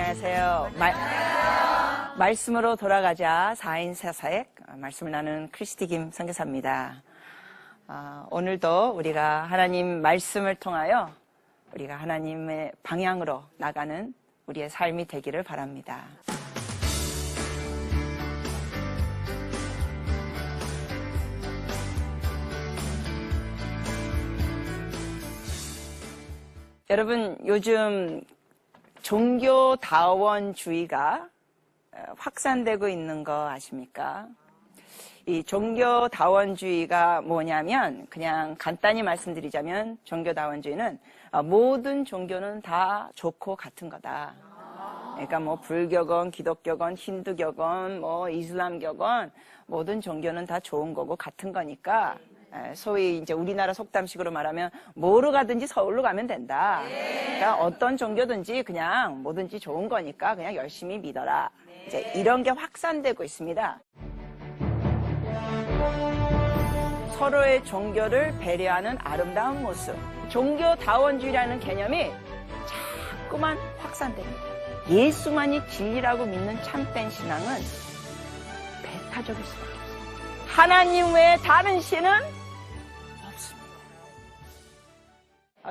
안녕하세요. 말씀으로 돌아가자 4인 사사액 말씀을 나누는 크리스티 김 선교사입니다. 오늘도 우리가 하나님 말씀을 통하여 우리가 하나님의 방향으로 나가는 우리의 삶이 되기를 바랍니다. 여러분, 요즘 종교다원주의가 확산되고 있는 거 아십니까? 이 종교다원주의가 뭐냐면, 그냥 간단히 말씀드리자면 종교다원주의는 모든 종교는 다 좋고 같은 거다. 그러니까 뭐 불교건, 기독교건, 힌두교건, 뭐 이슬람교건 모든 종교는 다 좋은 거고 같은 거니까 소위 이제 우리나라 속담식으로 말하면 뭐로 가든지 서울로 가면 된다. 그러니까 어떤 종교든지 그냥 뭐든지 좋은 거니까 그냥 열심히 믿어라. 이제 이런 게 확산되고 있습니다. 서로의 종교를 배려하는 아름다운 모습. 종교다원주의라는 개념이 자꾸만 확산됩니다. 예수만이 진리라고 믿는 참된 신앙은 배타적일 수밖에 없습니다. 하나님 외에 다른 신은 없습니다.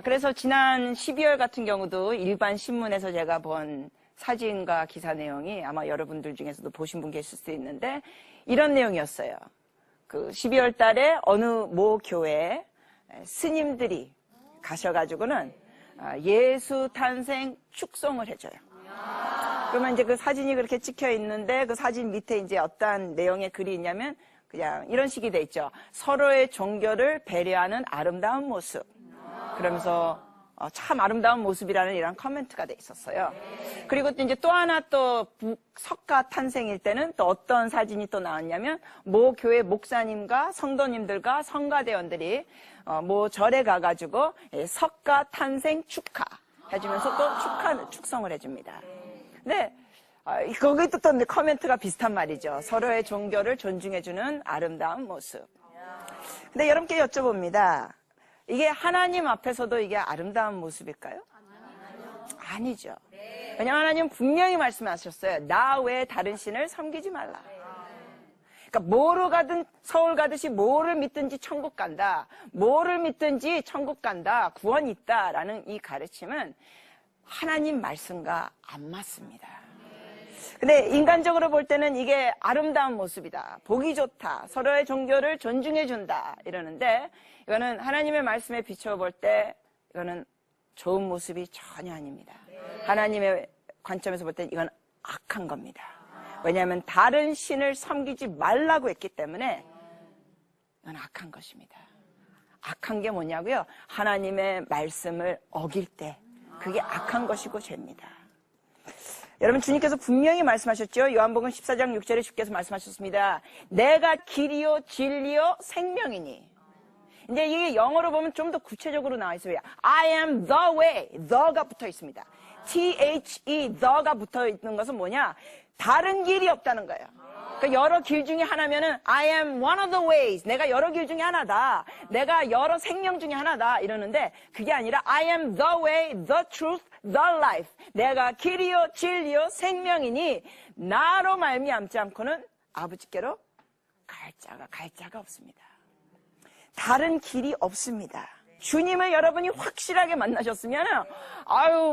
그래서 지난 12월 같은 경우도 일반 신문에서 제가 본 사진과 기사 내용이 아마 여러분들 중에서도 보신 분 계실 수도 있는데 이런 내용이었어요. 그 12월 달에 어느 모 교회에 스님들이 가셔가지고는 예수 탄생 축송을 해줘요. 그러면 이제 그 사진이 그렇게 찍혀 있는데 그 사진 밑에 이제 어떠한 내용의 글이 있냐면 그냥 이런 식이 돼 있죠. 서로의 종교를 배려하는 아름다운 모습. 그러면서 참 아름다운 모습이라는 이런 커멘트가 돼 있었어요. 그리고 또 이제 또 하나 또 석가 탄생일 때는 또 어떤 사진이 또 나왔냐면 모 교회 목사님과 성도님들과 성가대원들이 모 절에 가가지고 석가 탄생 축하 해주면서 또 축성을 해줍니다. 근데 거기 또 커멘트가 비슷한 말이죠. 서로의 종교를 존중해주는 아름다운 모습. 근데 여러분께 여쭤봅니다. 이게 하나님 앞에서도 이게 아름다운 모습일까요? 아니죠. 왜냐하면 하나님 분명히 말씀하셨어요. 나 외에 다른 신을 섬기지 말라. 그러니까 뭐로 가든 서울 가듯이 뭐를 믿든지 천국 간다. 뭐를 믿든지 천국 간다. 구원이 있다라는 이 가르침은 하나님 말씀과 안 맞습니다. 근데 인간적으로 볼 때는 이게 아름다운 모습이다. 보기 좋다. 서로의 종교를 존중해준다. 이러는데 이거는 하나님의 말씀에 비춰볼 때 이거는 좋은 모습이 전혀 아닙니다. 하나님의 관점에서 볼 때 이건 악한 겁니다. 왜냐하면 다른 신을 섬기지 말라고 했기 때문에 이건 악한 것입니다. 악한 게 뭐냐고요? 하나님의 말씀을 어길 때 그게 악한 것이고 죄입니다. 여러분 주님께서 분명히 말씀하셨죠. 요한복음 14장 6절에 주께서 말씀하셨습니다. 내가 길이요 진리요 생명이니. 이제 이게 영어로 보면 좀 더 구체적으로 나와 있어요. I am the way. the가 붙어 있습니다. THE the가 붙어 있는 것은 뭐냐? 다른 길이 없다는 거예요. 그러니까 여러 길 중에 하나면은 I am one of the ways. 내가 여러 길 중에 하나다. 내가 여러 생명 중에 하나다. 이러는데 그게 아니라 I am the way, the truth, the life. 내가 길이요 진리요 생명이니 나로 말미암지 않고는 아버지께로 갈 자가 없습니다. 다른 길이 없습니다. 주님을 여러분이 확실하게 만나셨으면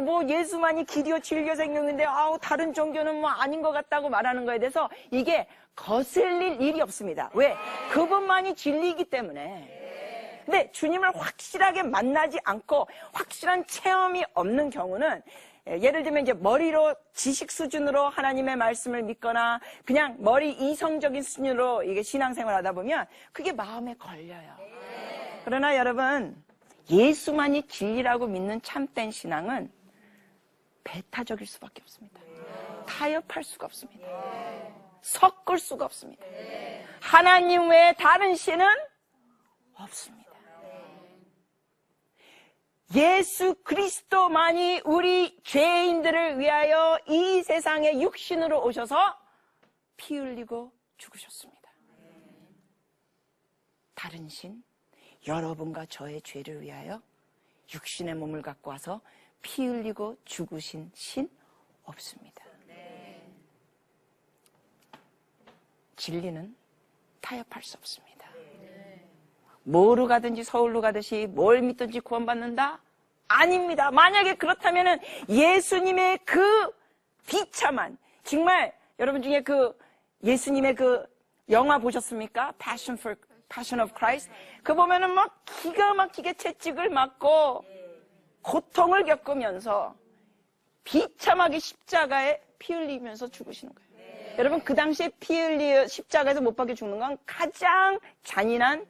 뭐 예수만이 길이요 진리요 생명인데 다른 종교는 뭐 아닌 것 같다고 말하는 거에 대해서 이게 거슬릴 일이 없습니다. 왜? 그분만이 진리이기 때문에. 근데 주님을 확실하게 만나지 않고 확실한 체험이 없는 경우는 예를 들면 이제 머리로 지식 수준으로 하나님의 말씀을 믿거나 그냥 머리 이성적인 수준으로 이게 신앙생활을 하다 보면 그게 마음에 걸려요. 그러나 여러분 예수만이 진리라고 믿는 참된 신앙은 배타적일 수밖에 없습니다. 타협할 수가 없습니다. 섞을 수가 없습니다. 하나님 외에 다른 신은 없습니다. 예수 그리스도만이 우리 죄인들을 위하여 이 세상에 육신으로 오셔서 피 흘리고 죽으셨습니다. 다른 신, 여러분과 저의 죄를 위하여 육신의 몸을 갖고 와서 피 흘리고 죽으신 신 없습니다. 진리는 타협할 수 없습니다. 뭐로 가든지 서울로 가듯이 뭘 믿든지 구원받는다? 아닙니다. 만약에 그렇다면 예수님의 그 비참한, 정말 여러분 중에 그 예수님의 그 영화 보셨습니까? Passion of Christ. 그 보면은 막 기가 막히게 채찍을 맞고 고통을 겪으면서 비참하게 십자가에 피 흘리면서 죽으시는 거예요. 여러분, 그 당시에 피 흘리 십자가에서 못 박혀 죽는 건 가장 잔인한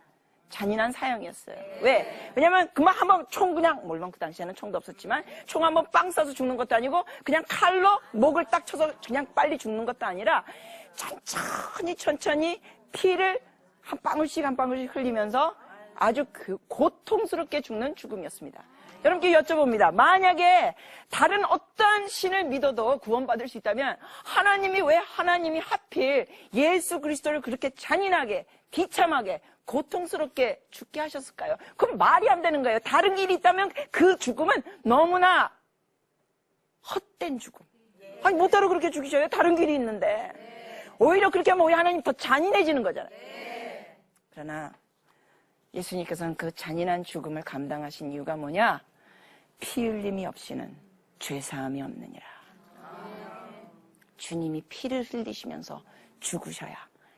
사형이었어요. 왜? 왜냐면 그만 한번 총 그냥, 물론 그 당시에는 총도 없었지만 총 한번 빵 쏴서 죽는 것도 아니고 그냥 칼로 목을 딱 쳐서 그냥 빨리 죽는 것도 아니라 천천히 피를 한 방울씩 흘리면서 아주 그 고통스럽게 죽는 죽음이었습니다. 여러분께 여쭤봅니다. 만약에 다른 어떤 신을 믿어도 구원받을 수 있다면 왜 하나님이 하필 예수 그리스도를 그렇게 잔인하게, 비참하게, 고통스럽게 죽게 하셨을까요? 그럼 말이 안 되는 거예요. 다른 길이 있다면 그 죽음은 너무나 헛된 죽음. 아니, 뭐따로 그렇게 죽이셔요? 다른 길이 있는데. 오히려 그렇게 하면 하나님 더 잔인해지는 거잖아요. 그러나 예수님께서는 그 잔인한 죽음을 감당하신 이유가 뭐냐? 피 흘림이 없이는 죄사함이 없느니라. 주님이 피를 흘리시면서 죽으셔야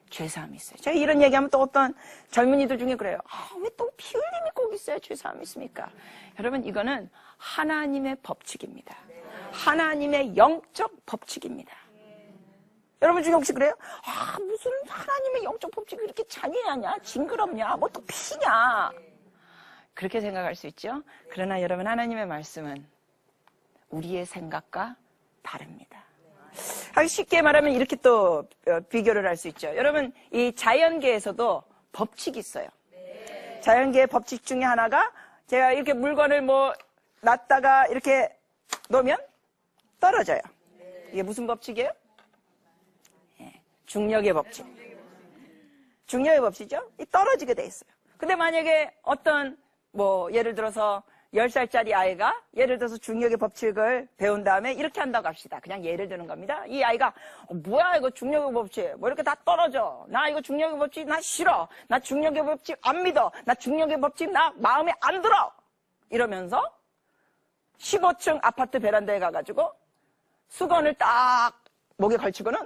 죄사함이 있어요. 제가 이런 얘기하면 또 어떤 젊은이들 중에 그래요. 왜 또 피 흘림이 꼭 있어야 죄사함이 있습니까? 여러분, 이거는 하나님의 법칙입니다. 하나님의 영적 법칙입니다. 여러분 중에 혹시 그래요? 무슨 하나님의 영적 법칙이 이렇게 잔인하냐? 징그럽냐? 뭐 또 피냐? 그렇게 생각할 수 있죠? 그러나 여러분, 하나님의 말씀은 우리의 생각과 다릅니다. 아주 쉽게 말하면 이렇게 또 비교를 할 수 있죠. 여러분, 이 자연계에서도 법칙이 있어요. 자연계의 법칙 중에 하나가 제가 이렇게 물건을 놨다가 이렇게 놓으면 떨어져요. 이게 무슨 법칙이에요? 중력의 법칙. 중력의 법칙이죠? 떨어지게 돼 있어요. 근데 만약에 어떤 예를 들어서 10살짜리 아이가 예를 들어서 중력의 법칙을 배운 다음에 이렇게 한다고 합시다. 그냥 예를 드는 겁니다. 이 아이가 뭐야 이거 중력의 법칙 이렇게 다 떨어져. 나 이거 중력의 법칙 나 싫어. 나 중력의 법칙 안 믿어. 나 중력의 법칙 나 마음에 안 들어. 이러면서 15층 아파트 베란다에 가가지고 수건을 딱 목에 걸치고는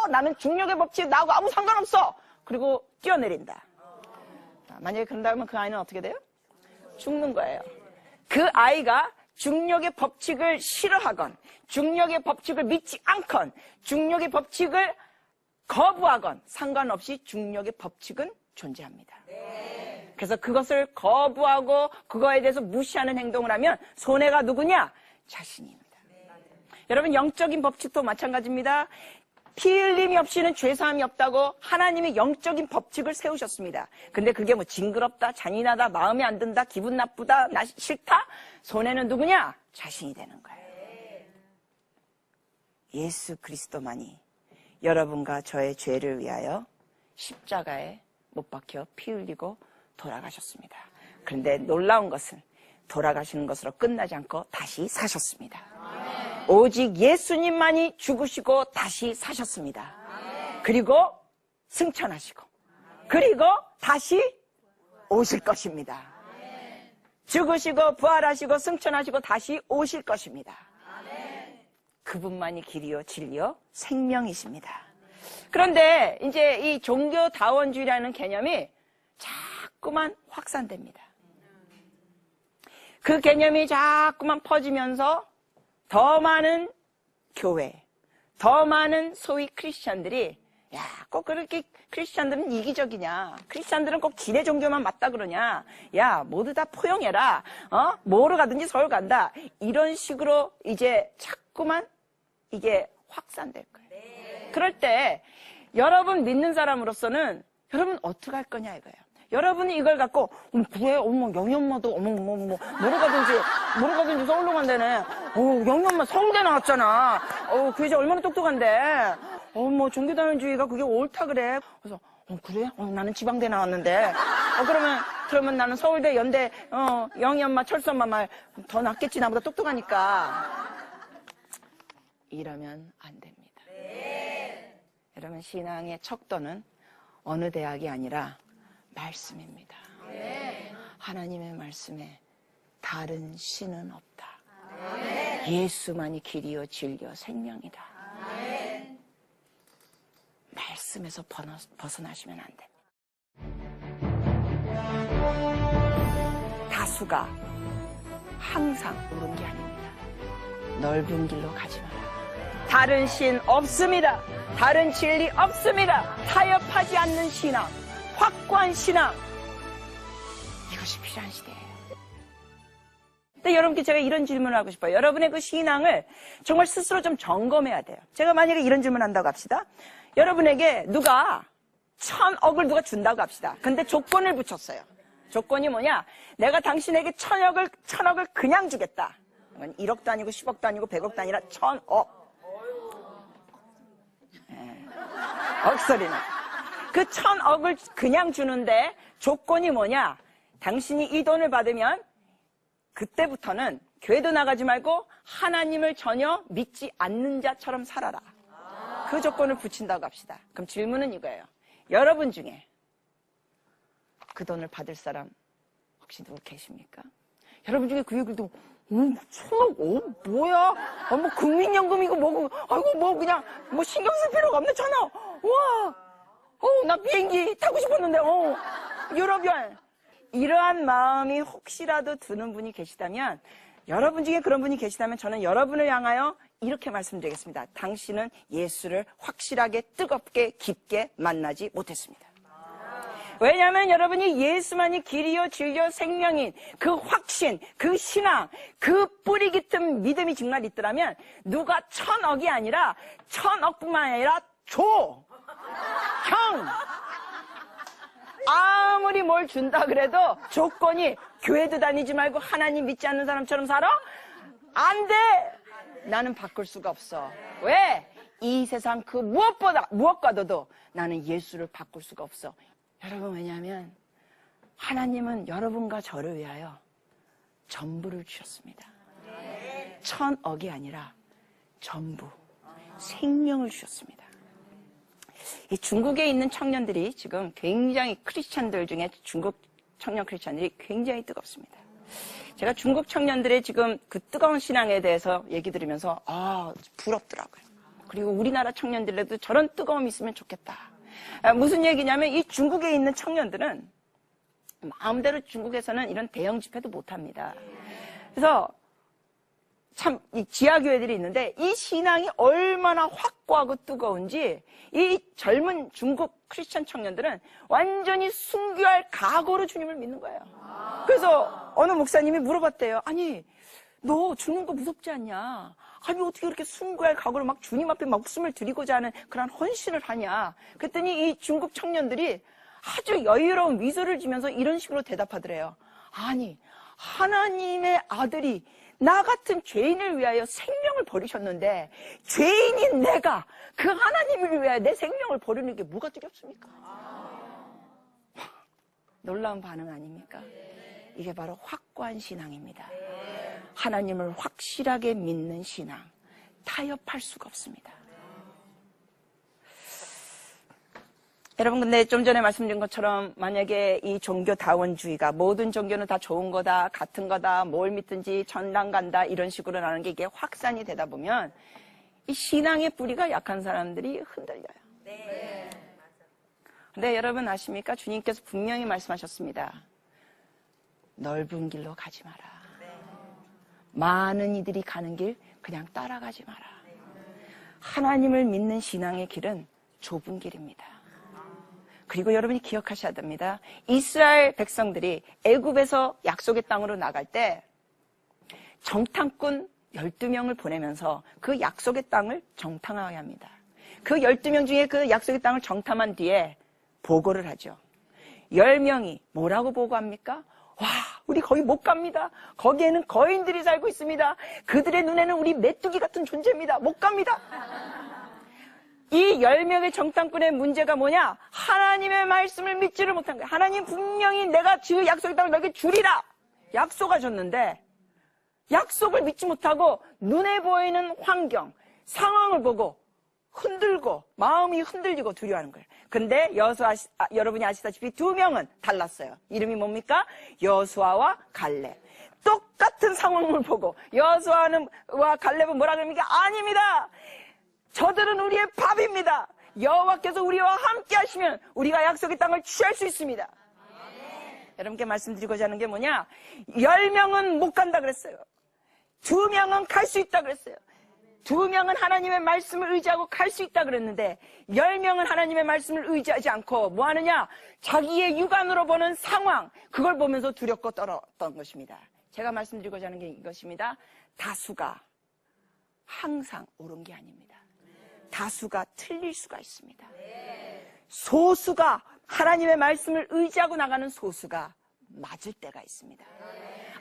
나는 중력의 법칙 나하고 아무 상관없어. 그리고 뛰어내린다. 만약에 그런다면 그 아이는 어떻게 돼요? 죽는 거예요. 그 아이가 중력의 법칙을 싫어하건 중력의 법칙을 믿지 않건 중력의 법칙을 거부하건 상관없이 중력의 법칙은 존재합니다. 그래서 그것을 거부하고 그거에 대해서 무시하는 행동을 하면 손해가 누구냐? 자신입니다. 여러분, 영적인 법칙도 마찬가지입니다. 피 흘림이 없이는 죄사함이 없다고 하나님이 영적인 법칙을 세우셨습니다. 근데 그게 징그럽다, 잔인하다, 마음에 안 든다, 기분 나쁘다, 나 싫다? 손해는 누구냐? 자신이 되는 거예요. 예수 그리스도만이 여러분과 저의 죄를 위하여 십자가에 못 박혀 피 흘리고 돌아가셨습니다. 그런데 놀라운 것은 돌아가시는 것으로 끝나지 않고 다시 사셨습니다. 오직 예수님만이 죽으시고 다시 사셨습니다. 그리고 승천하시고 그리고 다시 오실 것입니다. 죽으시고 부활하시고 승천하시고 다시 오실 것입니다. 그분만이 길이요 진리요 생명이십니다. 그런데 이제 이 종교다원주의라는 개념이 자꾸만 확산됩니다. 그 개념이 자꾸만 퍼지면서 더 많은 교회, 더 많은 소위 크리스찬들이 꼭 그렇게 크리스찬들은 이기적이냐? 크리스찬들은 꼭 지네 종교만 맞다 그러냐? 모두 다 포용해라. 뭐로 가든지 서울 간다. 이런 식으로 이제 자꾸만 이게 확산될 거예요. 그럴 때 여러분 믿는 사람으로서는 여러분 어떻게 할 거냐 이거예요. 여러분이 이걸 갖고 그래 영희 엄마도 뭐로 가든지 서울로 간다네. 영희 엄마 서울대 나왔잖아. 그 여자 얼마나 똑똑한데. 종교다원주의가 그게 옳다 그래. 그래서 그래? 나는 지방대 나왔는데. 그러면 나는 서울대, 연대, 영희 엄마, 철수 엄마 말 더 낫겠지. 나보다 똑똑하니까. 이러면 안 됩니다. 여러분, 신앙의 척도는 어느 대학이 아니라 말씀입니다. 하나님의 말씀에 다른 신은 없다. 예수만이 길이요 진리요 생명이다. 말씀에서 벗어나시면 안 됩니다. 다수가 항상 옳은 게 아닙니다. 넓은 길로 가지 마라. 다른 신 없습니다. 다른 진리 없습니다. 타협하지 않는 신앙, 확고한 신앙, 이것이 필요한 시대예요. 근데 여러분께 제가 이런 질문을 하고 싶어요. 여러분의 그 신앙을 정말 스스로 좀 점검해야 돼요. 제가 만약에 이런 질문을 한다고 합시다. 여러분에게 누가 1000억을 누가 준다고 합시다. 근데 조건을 붙였어요. 조건이 뭐냐? 내가 당신에게 1000억을 그냥 주겠다. 1억도 아니고 10억도 아니고 100억도 아니라 1000억. 억소리는. 그 1000억을 그냥 주는데 조건이 뭐냐? 당신이 이 돈을 받으면 그때부터는 교회도 나가지 말고 하나님을 전혀 믿지 않는 자처럼 살아라. 그 조건을 붙인다고 합시다. 그럼 질문은 이거예요. 여러분 중에 그 돈을 받을 사람 혹시 누구 계십니까? 여러분 중에 그 얘기를 듣고 1000억? 뭐야? 뭐 국민연금이고 뭐고, 아이고 뭐 그냥 뭐 신경 쓸 필요가 없네. 1000억. 와, 나 비행기 타고 싶었는데, 유럽여행. 이러한 마음이 혹시라도 드는 분이 계시다면, 여러분 중에 그런 분이 계시다면 저는 여러분을 향하여 이렇게 말씀드리겠습니다. 당신은 예수를 확실하게 뜨겁게 깊게 만나지 못했습니다. 왜냐하면 여러분이 예수만이 길이요 진리요 생명인 그 확신, 그 신앙, 그 뿌리 깊은 믿음이 정말 있더라면 누가 1000억이 아니라 1000억뿐만 아니라 줘! 형! 아무리 뭘 준다 그래도 조건이 교회도 다니지 말고 하나님 믿지 않는 사람처럼 살아? 안 돼! 나는 바꿀 수가 없어. 왜? 이 세상 그 무엇과도 나는 예수를 바꿀 수가 없어. 여러분, 왜냐하면 하나님은 여러분과 저를 위하여 전부를 주셨습니다. 1000억이 아니라 전부, 생명을 주셨습니다. 이 중국에 있는 청년들이 지금 굉장히 크리스찬들 중에 중국 청년 크리스찬들이 굉장히 뜨겁습니다. 제가 중국 청년들의 지금 그 뜨거운 신앙에 대해서 얘기 들으면서 부럽더라고요. 그리고 우리나라 청년들에도 저런 뜨거움이 있으면 좋겠다. 무슨 얘기냐면 이 중국에 있는 청년들은 마음대로 중국에서는 이런 대형 집회도 못합니다. 그래서 참 이 지하교회들이 있는데 이 신앙이 얼마나 확고하고 뜨거운지 이 젊은 중국 크리스천 청년들은 완전히 순교할 각오로 주님을 믿는 거예요. 그래서 어느 목사님이 물어봤대요. 아니, 너 죽는 거 무섭지 않냐? 아니, 어떻게 그렇게 순교할 각오로 막 주님 앞에 목숨을 드리고자 하는 그런 헌신을 하냐? 그랬더니 이 중국 청년들이 아주 여유로운 미소를 지면서 이런 식으로 대답하더래요. 아니, 하나님의 아들이 나 같은 죄인을 위하여 생명을 버리셨는데 죄인인 내가 그 하나님을 위하여 내 생명을 버리는 게 뭐가 두렵습니까? 놀라운 반응 아닙니까? 이게 바로 확고한 신앙입니다. 하나님을 확실하게 믿는 신앙, 타협할 수가 없습니다. 여러분, 근데 좀 전에 말씀드린 것처럼 만약에 이 종교다원주의가 모든 종교는 다 좋은 거다, 같은 거다, 뭘 믿든지 전당 간다 이런 식으로 나는 게 이게 확산이 되다 보면 이 신앙의 뿌리가 약한 사람들이 흔들려요. 네. 근데 여러분 아십니까? 주님께서 분명히 말씀하셨습니다. 넓은 길로 가지 마라. 많은 이들이 가는 길 그냥 따라가지 마라. 하나님을 믿는 신앙의 길은 좁은 길입니다. 그리고 여러분이 기억하셔야 됩니다. 이스라엘 백성들이 애굽에서 약속의 땅으로 나갈 때 정탐꾼 12명을 보내면서 그 약속의 땅을 정탐하게 합니다. 그 12명 중에 그 약속의 땅을 정탐한 뒤에 보고를 하죠. 10명이 뭐라고 보고합니까? 와, 우리 거기 못 갑니다. 거기에는 거인들이 살고 있습니다. 그들의 눈에는 우리 메뚜기 같은 존재입니다. 못 갑니다. 이 10명의 정탐꾼의 문제가 뭐냐? 하나님의 말씀을 믿지를 못한 거예요. 하나님 분명히 내가 주 약속의 땅을 너에게 주리라 약속하셨는데 약속을 믿지 못하고 눈에 보이는 환경, 상황을 보고 흔들고 마음이 흔들리고 두려워하는 거예요. 근데 여러분이 아시다시피 두 명은 달랐어요. 이름이 뭡니까? 여호수아와 갈렙. 똑같은 상황을 보고 여호수아와 갈렙은 뭐라 그럽니까? 아닙니다. 저들은 우리의 밥입니다. 여호와께서 우리와 함께 하시면 우리가 약속의 땅을 취할 수 있습니다. 여러분께 말씀드리고자 하는 게 뭐냐? 10명은 못 간다 그랬어요. 2명은 갈 수 있다 그랬어요. 2명은 하나님의 말씀을 의지하고 갈 수 있다 그랬는데 10명은 하나님의 말씀을 의지하지 않고 뭐 하느냐? 자기의 육안으로 보는 상황, 그걸 보면서 두렵고 떨었던 것입니다. 제가 말씀드리고자 하는 게 이것입니다. 다수가 항상 옳은 게 아닙니다. 다수가 틀릴 수가 있습니다. 소수가 하나님의 말씀을 의지하고 나가는 소수가 맞을 때가 있습니다.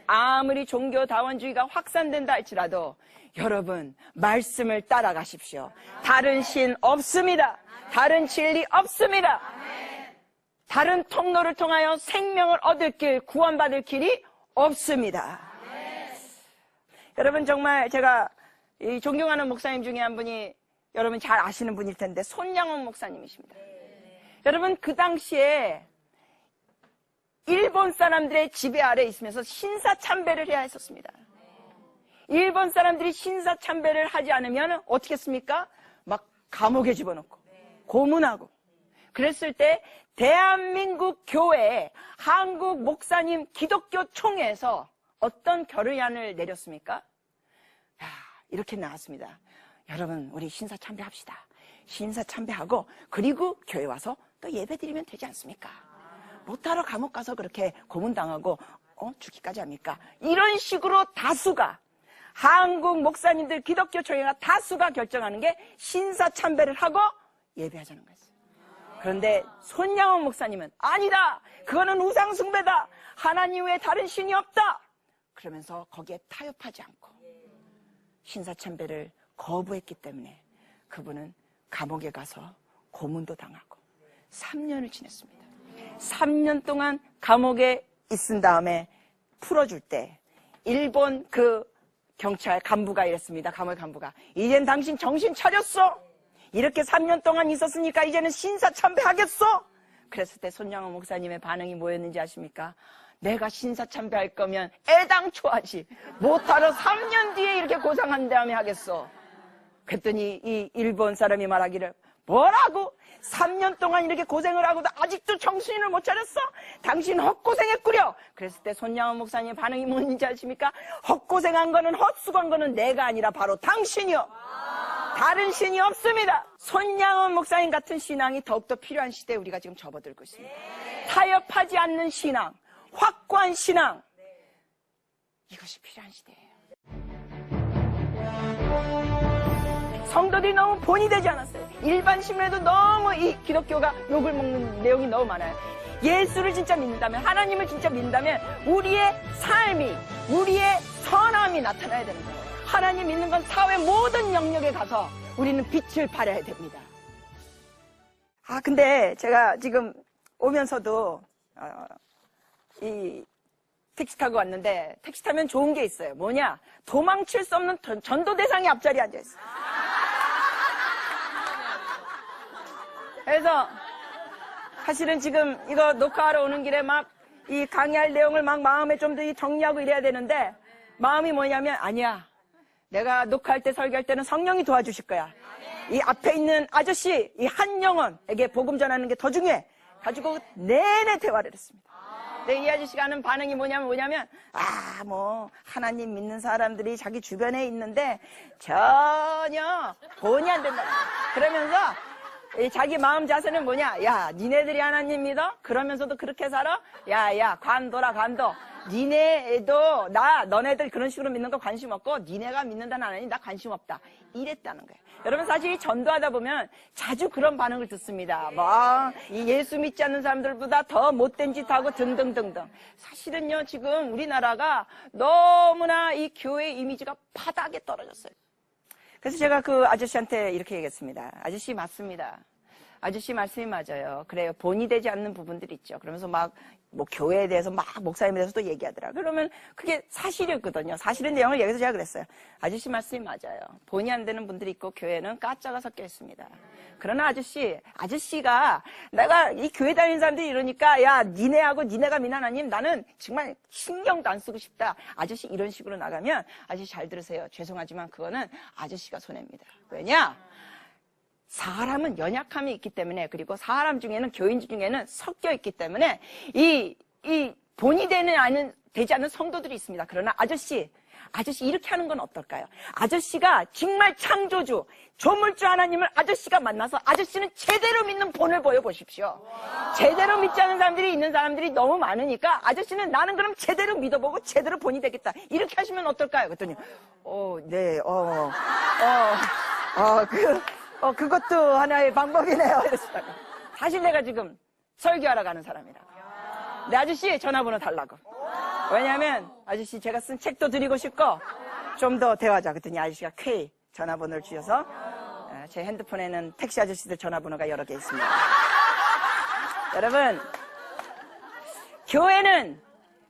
아무리 종교다원주의가 확산된다 할지라도 여러분 말씀을 따라가십시오. 다른 신 없습니다. 다른 진리 없습니다. 다른 통로를 통하여 생명을 얻을 길, 구원받을 길이 없습니다. 여러분 정말 제가 이 존경하는 목사님 중에 한 분이 여러분 잘 아시는 분일 텐데 손양원 목사님이십니다. 여러분 그 당시에 일본 사람들의 지배 아래 있으면서 신사참배를 해야 했었습니다. 일본 사람들이 신사참배를 하지 않으면 어떻게 했습니까? 막 감옥에 집어넣고 고문하고 그랬을 때 대한민국 교회 한국 목사님 기독교 총회에서 어떤 결의안을 내렸습니까? 이렇게 나왔습니다. 여러분 우리 신사참배 합시다. 신사참배하고 그리고 교회 와서 또 예배 드리면 되지 않습니까? 못하러 감옥 가서 그렇게 고문당하고 죽기까지 합니까? 이런 식으로 다수가 한국 목사님들 기독교 총회가 다수가 결정하는 게 신사참배를 하고 예배하자는 거였어요. 그런데 손양원 목사님은 아니다. 그거는 우상숭배다. 하나님 외에 다른 신이 없다. 그러면서 거기에 타협하지 않고 신사참배를 거부했기 때문에 그분은 감옥에 가서 고문도 당하고 3년을 지냈습니다. 3년 동안 감옥에 있은 다음에 풀어줄 때 일본 그 경찰 간부가 이랬습니다. 감옥 간부가 이젠 당신 정신 차렸어? 이렇게 3년 동안 있었으니까 이제는 신사참배하겠어? 그랬을 때 손양원 목사님의 반응이 뭐였는지 아십니까? 내가 신사참배할 거면 애당초하지 못하러 3년 뒤에 이렇게 고생한 다음에 하겠어. 그랬더니 이 일본 사람이 말하기를 뭐라고? 3년 동안 이렇게 고생을 하고도 아직도 정신을 못 차렸어? 당신 헛고생했구려. 그랬을 때 손양원 목사님의 반응이 뭔지 아십니까? 헛고생한 거는 헛수고한 거는 내가 아니라 바로 당신이요. 다른 신이 없습니다. 손양원 목사님 같은 신앙이 더욱더 필요한 시대에 우리가 지금 접어들고 있습니다. 타협하지 않는 신앙, 확고한 신앙, 이것이 필요한 시대예요. 성도들이 너무 본이 되지 않았어요. 일반 신문에도 너무 이 기독교가 욕을 먹는 내용이 너무 많아요. 예수를 진짜 믿는다면, 하나님을 진짜 믿는다면 우리의 삶이, 우리의 선함이 나타나야 되는 거예요. 하나님 믿는 건 사회 모든 영역에 가서 우리는 빛을 발해야 됩니다. 근데 제가 지금 오면서도 이 택시 타고 왔는데 택시 타면 좋은 게 있어요. 뭐냐? 도망칠 수 없는 전도대상이 앞자리에 앉아있어요. 그래서 사실은 지금 이거 녹화하러 오는 길에 막 이 강의할 내용을 막 마음에 좀 더 정리하고 이래야 되는데 마음이 뭐냐면 아니야. 내가 녹화할 때 설교할 때는 성령이 도와주실 거야. 이 앞에 있는 아저씨, 이 한 영혼에게 복음 전하는 게 더 중요해. 가지고 내내 대화를 했습니다. 근데 이 아저씨가 하는 반응이 뭐냐면 하나님 믿는 사람들이 자기 주변에 있는데 전혀 본이 안 된다. 그러면서 자기 마음 자세는 뭐냐? 야, 니네들이 하나님 믿어? 그러면서도 그렇게 살아? 야, 관도라, 관도. 니네도 너네들 그런 식으로 믿는 거 관심 없고 니네가 믿는다는 하나님 나 관심 없다. 이랬다는 거예요. 여러분 사실 전도하다 보면 자주 그런 반응을 듣습니다. 이 예수 믿지 않는 사람들보다 더 못된 짓 하고 등등등등. 사실은요 지금 우리나라가 너무나 이 교회 이미지가 바닥에 떨어졌어요. 그래서 제가 그 아저씨한테 이렇게 얘기했습니다. 아저씨 맞습니다. 아저씨 말씀이 맞아요. 그래요. 본이 되지 않는 부분들이 있죠. 그러면서 막, 교회에 대해서 막 목사님에 대해서 또 얘기하더라. 그러면 그게 사실이었거든요. 사실의 내용을 여기서 제가 그랬어요. 아저씨 말씀이 맞아요. 본이 안 되는 분들이 있고 교회는 가짜가 섞여 있습니다. 그러나 아저씨가 내가 이 교회 다니는 사람들이 이러니까 야, 니네가 미나나님 나는 정말 신경도 안 쓰고 싶다. 아저씨 이런 식으로 나가면 아저씨 잘 들으세요. 죄송하지만 그거는 아저씨가 손해입니다. 왜냐? 사람은 연약함이 있기 때문에 그리고 사람 중에는 교인 중에는 섞여 있기 때문에 이 본이 되지 않는 성도들이 있습니다. 그러나 아저씨 이렇게 하는 건 어떨까요? 아저씨가 정말 창조주 조물주 하나님을 아저씨가 만나서 아저씨는 제대로 믿는 본을 보여보십시오. 제대로 믿지 않는 사람들이 있는 사람들이 너무 많으니까 아저씨는 나는 그럼 제대로 믿어보고 제대로 본이 되겠다. 이렇게 하시면 어떨까요? 그랬더니 그것도 하나의 방법이네요. 이랬어요. 사실 내가 지금 설교하러 가는 사람이라. 내 아저씨 전화번호 달라고. 왜냐하면 아저씨 제가 쓴 책도 드리고 싶고 좀 더 대화하자. 그랬더니 아저씨가 쾌히 전화번호를 주셔서 제 핸드폰에는 택시 아저씨들 전화번호가 여러 개 있습니다. 여러분, 교회는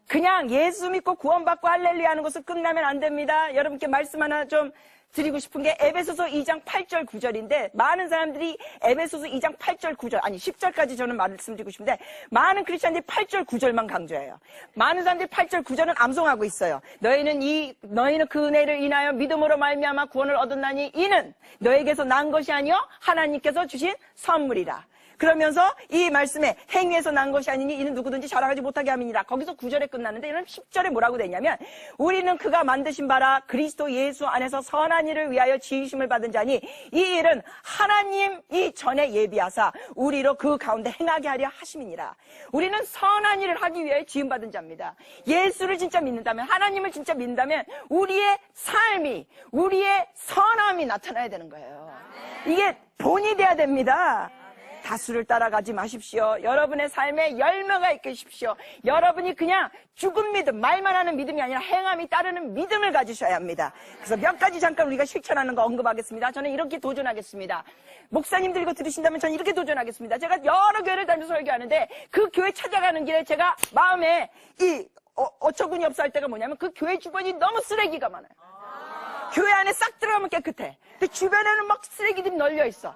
그냥 예수 믿고 구원받고 할렐루야 하는 것을 끝나면 안 됩니다. 여러분께 말씀 하나 좀 드리고 싶은 게 에베소서 2장 8절 9절인데 많은 사람들이 에베소서 2장 8절 9절 10절까지 저는 말씀드리고 싶은데 많은 크리스찬들이 8절 9절만 강조해요. 많은 사람들이 8절 9절은 암송하고 있어요. 너희는 그 은혜를 인하여 믿음으로 말미암아 구원을 얻었나니 이는 너에게서 난 것이 아니요 하나님께서 주신 선물이라. 그러면서 이 말씀에 행위에서 난 것이 아니니 이는 누구든지 자랑하지 못하게 함이니라. 거기서 9절에 끝났는데 이는 10절에 뭐라고 되냐면 우리는 그가 만드신 바라 그리스도 예수 안에서 선한 일을 위하여 지으심을 받은 자니 이 일은 하나님이 전에 예비하사 우리로 그 가운데 행하게 하려 하심이니라. 우리는 선한 일을 하기 위하여 지음받은 자입니다. 예수를 진짜 믿는다면 하나님을 진짜 믿는다면 우리의 삶이 우리의 선함이 나타나야 되는 거예요. 이게 본이 돼야 됩니다. 다수를 따라가지 마십시오. 여러분의 삶에 열매가 있으십시오. 여러분이 그냥 죽은 믿음, 말만 하는 믿음이 아니라 행함이 따르는 믿음을 가지셔야 합니다. 그래서 몇 가지 잠깐 우리가 실천하는 거 언급하겠습니다. 저는 이렇게 도전하겠습니다. 목사님들 이거 들으신다면 저는 이렇게 도전하겠습니다. 제가 여러 교회를 다니면서 설교하는데 그 교회 찾아가는 길에 제가 마음에 어처구니 없어 할 때가 뭐냐면 그 교회 주변이 너무 쓰레기가 많아요. 교회 안에 싹 들어가면 깨끗해. 근데 주변에는 막 쓰레기들이 널려 있어.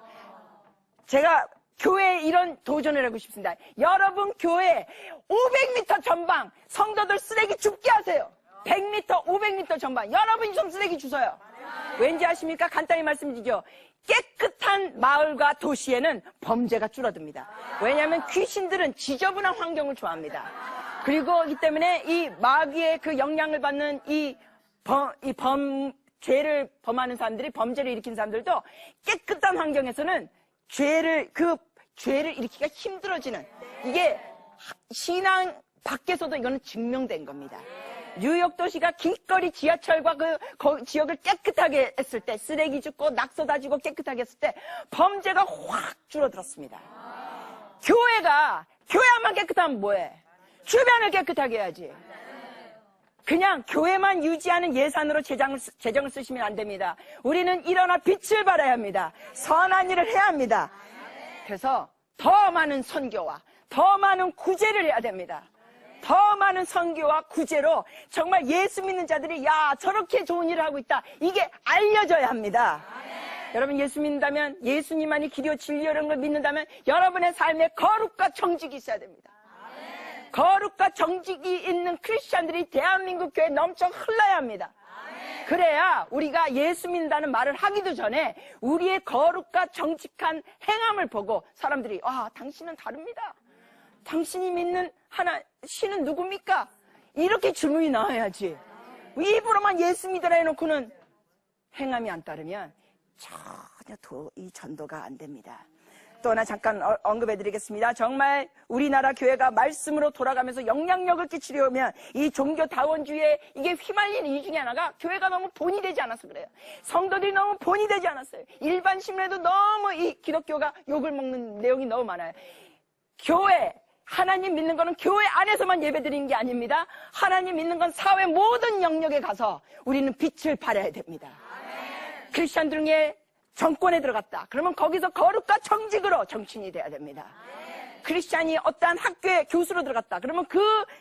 제가 교회에 이런 도전을 하고 싶습니다. 여러분 교회 500m 전방 성도들 쓰레기 줍게 하세요. 100m, 500m 전방 여러분이 좀 쓰레기 주세요. 왠지 아십니까? 간단히 말씀드리죠. 깨끗한 마을과 도시에는 범죄가 줄어듭니다. 왜냐하면 귀신들은 지저분한 환경을 좋아합니다. 그리고 이 때문에 이 마귀의 그 영향을 받는 죄를 범하는 사람들이 범죄를 일으킨 사람들도 깨끗한 환경에서는 죄를 일으키기가 힘들어지는 이게 신앙 밖에서도 이거는 증명된 겁니다. 뉴욕 도시가 길거리 지하철과 그 지역을 깨끗하게 했을 때 쓰레기 줍고 낙서 다지고 깨끗하게 했을 때 범죄가 확 줄어들었습니다. 교회만 깨끗하면 뭐해? 주변을 깨끗하게 해야지. 그냥 교회만 유지하는 예산으로 재정을 쓰시면 안 됩니다. 우리는 일어나 빛을 발해야 합니다. 선한 일을 해야 합니다. 그래서 더 많은 선교와 더 많은 구제를 해야 됩니다. 더 많은 선교와 구제로 정말 예수 믿는 자들이 야 저렇게 좋은 일을 하고 있다. 이게 알려져야 합니다. 여러분 예수 믿는다면 예수님만이 길이요 진리라는 걸 믿는다면 여러분의 삶에 거룩과 정직이 있어야 됩니다. 거룩과 정직이 있는 크리스찬들이 대한민국 교회에 넘쳐 흘러야 합니다. 그래야 우리가 예수 믿는다는 말을 하기도 전에 우리의 거룩과 정직한 행함을 보고 사람들이 당신은 다릅니다. 당신이 믿는 신은 누굽니까? 이렇게 질문이 나와야지. 입으로만 예수 믿으라 해놓고는 행함이 안 따르면 전혀 이 전도가 안 됩니다. 또 하나 잠깐 언급해드리겠습니다. 정말 우리나라 교회가 말씀으로 돌아가면서 영향력을 끼치려면 이 종교다원주의에 이게 휘말리는 이유 중에 하나가 교회가 너무 본이 되지 않아서 그래요. 성도들이 너무 본이 되지 않았어요. 일반 신문에도 너무 이 기독교가 욕을 먹는 내용이 너무 많아요. 하나님 믿는 거는 교회 안에서만 예배드리는 게 아닙니다. 하나님 믿는 건 사회 모든 영역에 가서 우리는 빛을 발해야 됩니다. 크리스찬들 중에 정권에 들어갔다. 그러면 거기서 거룩과 정직으로 정치인이 돼야 됩니다. 크리스찬이 어떠한 학교에 교수로 들어갔다. 그러면 그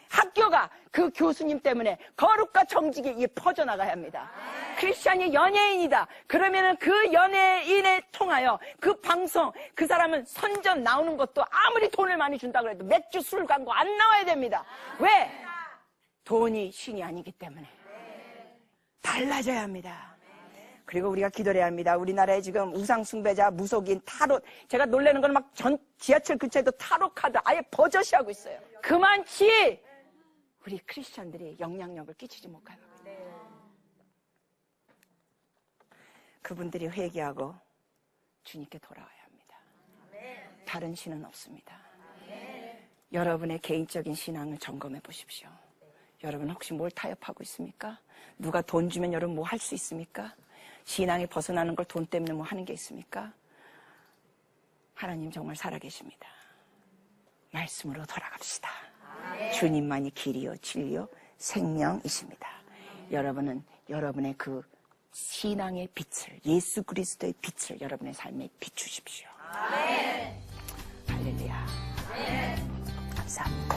학교가 그 교수님 때문에 거룩과 정직이 이게 퍼져나가야 합니다. 크리스찬이 연예인이다. 그러면은 그 연예인에 통하여 그 방송, 그 사람은 선전 나오는 것도 아무리 돈을 많이 준다고 해도 맥주 술 광고 안 나와야 됩니다. 왜? 돈이 신이 아니기 때문에. 달라져야 합니다. 그리고 우리가 기도를 해야 합니다. 우리나라에 지금 우상숭배자, 무속인, 타로, 제가 놀라는 건 막 지하철 근처에도 타로 카드 아예 버젓이 하고 있어요. 그만치 우리 크리스찬들이 영향력을 끼치지 못하고 그분들이 회개하고 주님께 돌아와야 합니다. 다른 신은 없습니다. 여러분의 개인적인 신앙을 점검해 보십시오. 여러분 혹시 뭘 타협하고 있습니까? 누가 돈 주면 여러분 뭐 할 수 있습니까? 신앙이 벗어나는 걸 돈 때문에 뭐 하는 게 있습니까? 하나님 정말 살아계십니다. 말씀으로 돌아갑시다. 주님만이 길이요 진리요 생명이십니다. 여러분은 여러분의 그 신앙의 빛을, 예수 그리스도의 빛을 여러분의 삶에 비추십시오. 할렐루야. 감사합니다.